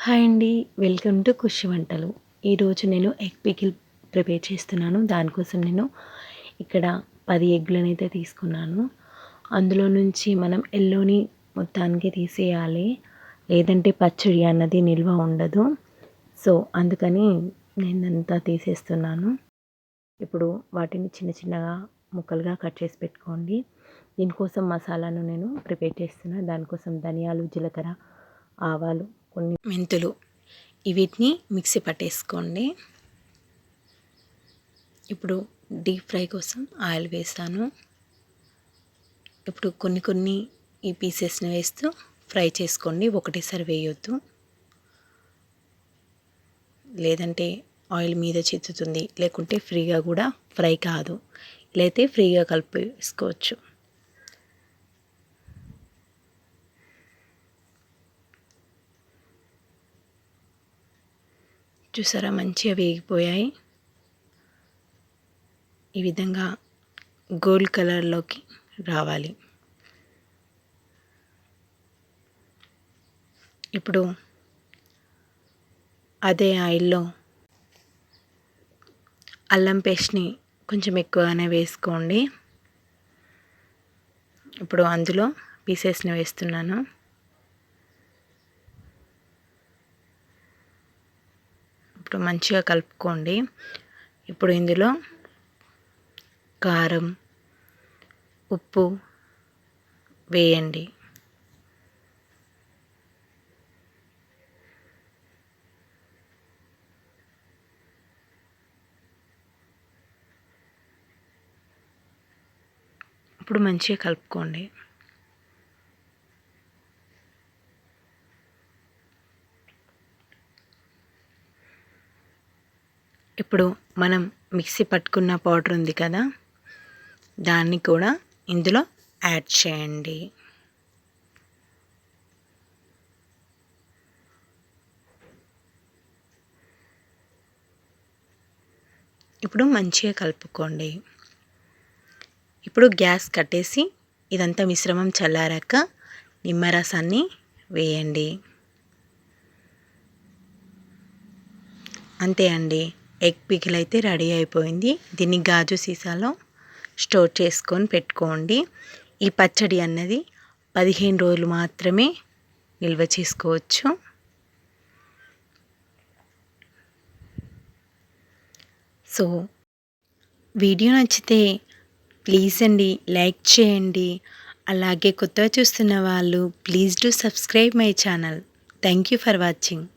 Hi అండి. Welcome to ఖుషి వంటలు. ఈరోజు నేను ఎగ్ పికిల్ ప్రిపేర్ చేస్తున్నాను. దానికోసం నేను ఇక్కడ 10 ఎగ్గులనైతే తీసుకున్నాను. అందులో నుంచి మనం ఎల్లోని మొత్తానికి తీసేయాలి. లేదంటే పచ్చడి అన్నది నిల్వ ఉండదు. సో అందుకని నేనంతా తీసేస్తున్నాను. ఇప్పుడు వాటిని చిన్న చిన్నగా ముక్కలుగా కట్ చేసి పెట్టుకోండి. దీనికోసం మసాలాను నేను ప్రిపేర్ చేస్తున్నాను. దానికోసం ధనియాలు, జీలకర్ర, ఆవాలు, కొన్ని మెంతులు వీటిని మిక్సీ పట్టేసుకోండి. ఇప్పుడు డీప్ ఫ్రై కోసం ఆయిల్ వేస్తాను. ఇప్పుడు కొన్ని ఈ పీసెస్ని వేస్తూ ఫ్రై చేసుకోండి. ఒకటేసారి వేయొద్దు, లేదంటే ఆయిల్ మీద చిత్తుతుంది, లేకుంటే ఫ్రీగా కూడా ఫ్రై కాదు. ఇలా అయితే ఫ్రీగా కలిపి వేసుకోవచ్చు. చూసారా, మంచిగా వేగిపోయాయి. ఈ విధంగా గోల్డ్ కలర్లోకి రావాలి. ఇప్పుడు అదే ఆయిల్లో అల్లం పేస్ట్ని కొంచెం ఎక్కువగానే వేసుకోండి. ఇప్పుడు అందులో పీసెస్ని వేస్తున్నాను. ఇప్పుడు మంచిగా కలుపుకోండి. ఇప్పుడు ఇందులో కారం, ఉప్పు వేయండి. ఇప్పుడు మంచిగా కలుపుకోండి. ఇప్పుడు మనం మిక్సీ పట్టుకున్న పౌడర్ ఉంది కదా, దాన్ని కూడా ఇందులో యాడ్ చేయండి. ఇప్పుడు మంచిగా కలుపుకోండి. ఇప్పుడు గ్యాస్ కట్టేసి ఇదంతా మిశ్రమం చల్లారాక నిమ్మరసాన్ని వేయండి. అంతే అండి, ఎగ్ పికిల్ అయితే రెడీ అయిపోయింది. దీన్ని గాజు సీసాలో స్టోర్ చేసుకొని పెట్టుకోండి. ఈ పచ్చడి అన్నది 15 రోజులు మాత్రమే నిల్వ చేసుకోవచ్చు. సో వీడియో నచ్చితే ప్లీజ్ అండి లైక్ చేయండి. అలాగే కొత్తగా చూస్తున్న వాళ్ళు please do subscribe my channel. Thank you for watching.